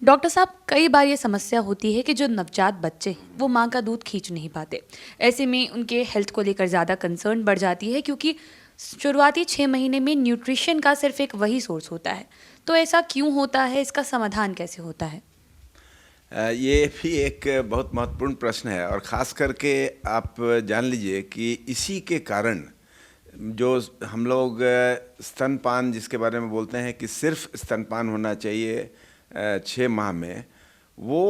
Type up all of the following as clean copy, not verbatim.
Doctor साहब, कई बार ये समस्या होती है कि जो नवजात बच्चे हैं वो माँ का दूध खींच नहीं पाते। ऐसे में उनके हेल्थ को लेकर ज़्यादा कंसर्न बढ़ जाती है, क्योंकि शुरुआती 6 महीने में न्यूट्रिशन का सिर्फ एक वही सोर्स होता है। तो ऐसा क्यों होता है? इसका समाधान कैसे होता है? ये भी एक बहुत महत्वपूर्ण प्रश्न है और ख़ास करके आप जान लीजिए कि इसी के कारण जो हम लोग स्तनपान जिसके बारे में बोलते हैं कि सिर्फ स्तनपान होना चाहिए 6 माह में, वो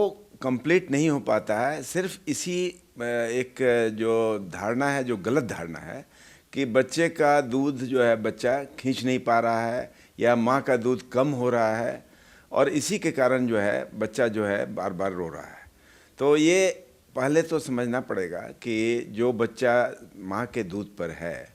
कंप्लीट नहीं हो पाता है। सिर्फ इसी एक जो धारणा है, जो गलत धारणा है कि बच्चे का दूध जो है बच्चा खींच नहीं पा रहा है या माँ का दूध कम हो रहा है और इसी के कारण जो है बच्चा जो है बार बार रो रहा है। तो ये पहले तो समझना पड़ेगा कि जो बच्चा माँ के दूध पर है,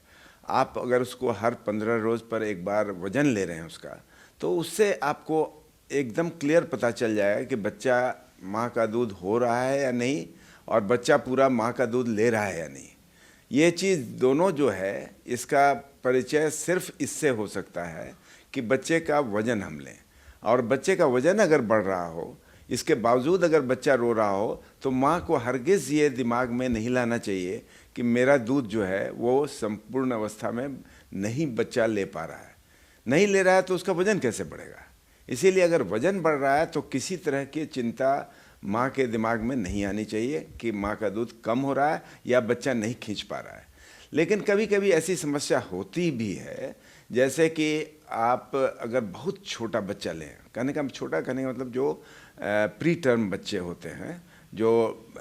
आप अगर उसको हर 15 रोज़ पर एक बार वज़न ले रहे हैं उसका, तो उससे आपको एकदम क्लियर पता चल जाएगा कि बच्चा माँ का दूध हो रहा है या नहीं और बच्चा पूरा माँ का दूध ले रहा है या नहीं। ये चीज़ दोनों जो है, इसका परिचय सिर्फ इससे हो सकता है कि बच्चे का वज़न हम लें। और बच्चे का वज़न अगर बढ़ रहा हो, इसके बावजूद अगर बच्चा रो रहा हो, तो माँ को हरगिज़ ये दिमाग में नहीं लाना चाहिए कि मेरा दूध जो है वो संपूर्ण अवस्था में नहीं बच्चा ले पा रहा है। नहीं ले रहा है तो उसका वज़न कैसे बढ़ेगा? इसीलिए अगर वज़न बढ़ रहा है तो किसी तरह की चिंता माँ के दिमाग में नहीं आनी चाहिए कि माँ का दूध कम हो रहा है या बच्चा नहीं खींच पा रहा है। लेकिन कभी कभी ऐसी समस्या होती भी है, जैसे कि आप अगर बहुत छोटा बच्चा लें, कहने का छोटा कहने का मतलब जो प्री टर्म बच्चे होते हैं, जो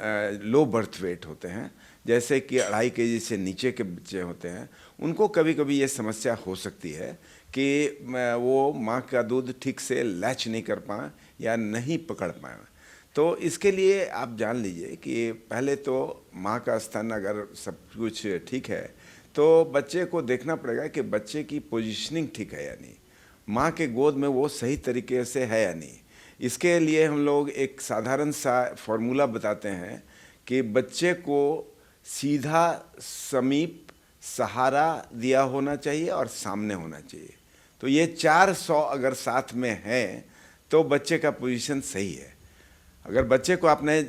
लो बर्थ वेट होते हैं, जैसे कि 2.5 kg से नीचे के बच्चे होते हैं, उनको कभी कभी ये समस्या हो सकती है कि वो माँ का दूध ठीक से लैच नहीं कर पाएँ या नहीं पकड़ पाएँ। तो इसके लिए आप जान लीजिए कि पहले तो माँ का स्तन अगर सब कुछ ठीक है तो बच्चे को देखना पड़ेगा कि बच्चे की पोजीशनिंग ठीक है या नहीं, माँ के गोद में वो सही तरीके से है या नहीं। इसके लिए हम लोग एक साधारण सा फॉर्मूला बताते हैं कि बच्चे को सीधा, समीप, सहारा दिया होना चाहिए और सामने होना चाहिए। तो ये 400 अगर साथ में है तो बच्चे का पोजीशन सही है। अगर बच्चे को आपने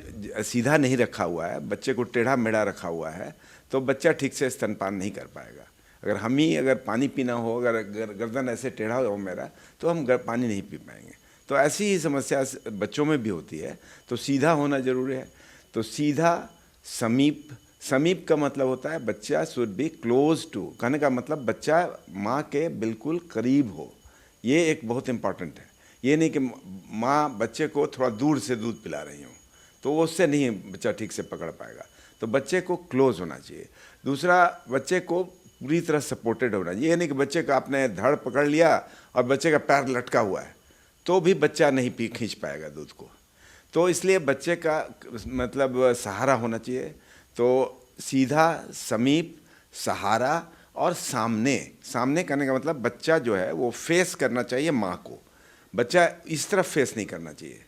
सीधा नहीं रखा हुआ है, बच्चे को टेढ़ा मेढ़ा रखा हुआ है, तो बच्चा ठीक से स्तनपान नहीं कर पाएगा। अगर पानी पीना हो, अगर गर्दन ऐसे टेढ़ा हो मेरा, तो हम पानी नहीं पी पाएंगे। तो ऐसी ही समस्या बच्चों में भी होती है। तो सीधा होना जरूरी है। तो सीधा, समीप, समीप का मतलब होता है बच्चा शुड बी क्लोज टू, कहने का मतलब बच्चा माँ के बिल्कुल करीब हो। ये एक बहुत इम्पॉर्टेंट है। ये नहीं कि माँ बच्चे को थोड़ा दूर से दूध पिला रही हूँ, तो उससे नहीं बच्चा ठीक से पकड़ पाएगा। तो बच्चे को क्लोज होना चाहिए। दूसरा, बच्चे को पूरी तरह सपोर्टेड होना चाहिए। ये नहीं कि बच्चे का आपने धड़ पकड़ लिया और बच्चे का पैर लटका हुआ है तो भी बच्चा नहीं खींच पाएगा दूध को। तो इसलिए बच्चे का मतलब सहारा होना चाहिए। तो सीधा, समीप, सहारा और सामने। सामने करने का मतलब बच्चा जो है वो फेस करना चाहिए माँ को, बच्चा इस तरफ फेस नहीं करना चाहिए,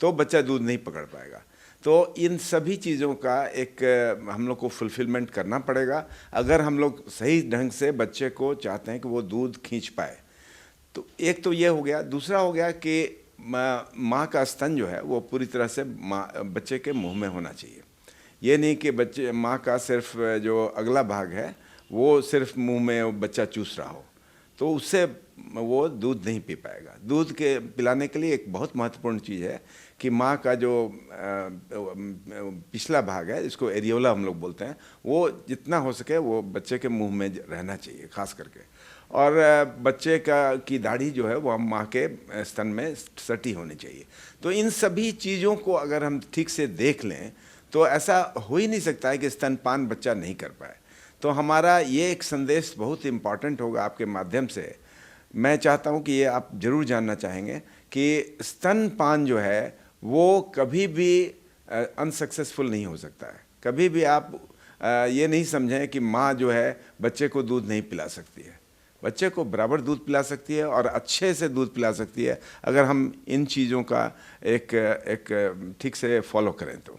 तो बच्चा दूध नहीं पकड़ पाएगा। तो इन सभी चीज़ों का एक हम लोग को फुलफिलमेंट करना पड़ेगा अगर हम लोग सही ढंग से बच्चे को चाहते हैं कि वो दूध खींच पाए। तो एक तो ये हो गया। दूसरा हो गया कि माँ का स्तन जो है वो पूरी तरह से बच्चे के मुंह में होना चाहिए। ये नहीं कि बच्चे माँ का सिर्फ जो अगला भाग है वो सिर्फ मुंह में बच्चा चूस रहा हो, तो उससे वो दूध नहीं पी पाएगा। दूध के पिलाने के लिए एक बहुत महत्वपूर्ण चीज़ है कि माँ का जो पिछला भाग है, इसको एरियोला हम लोग बोलते हैं, वो जितना हो सके वो बच्चे के मुंह में रहना चाहिए खास करके। और बच्चे की दाढ़ी जो है वो माँ के स्तन में सटी होनी चाहिए। तो इन सभी चीज़ों को अगर हम ठीक से देख लें तो ऐसा हो ही नहीं सकता है कि स्तनपान बच्चा नहीं कर पाए। तो हमारा ये एक संदेश बहुत इम्पॉर्टेंट होगा आपके माध्यम से। मैं चाहता हूँ कि ये आप जरूर जानना चाहेंगे कि स्तनपान जो है वो कभी भी अनसक्सेसफुल नहीं हो सकता है। कभी भी आप ये नहीं समझें कि माँ जो है बच्चे को दूध नहीं पिला सकती है। बच्चे को बराबर दूध पिला सकती है और अच्छे से दूध पिला सकती है अगर हम इन चीज़ों का एक ठीक से फॉलो करें तो।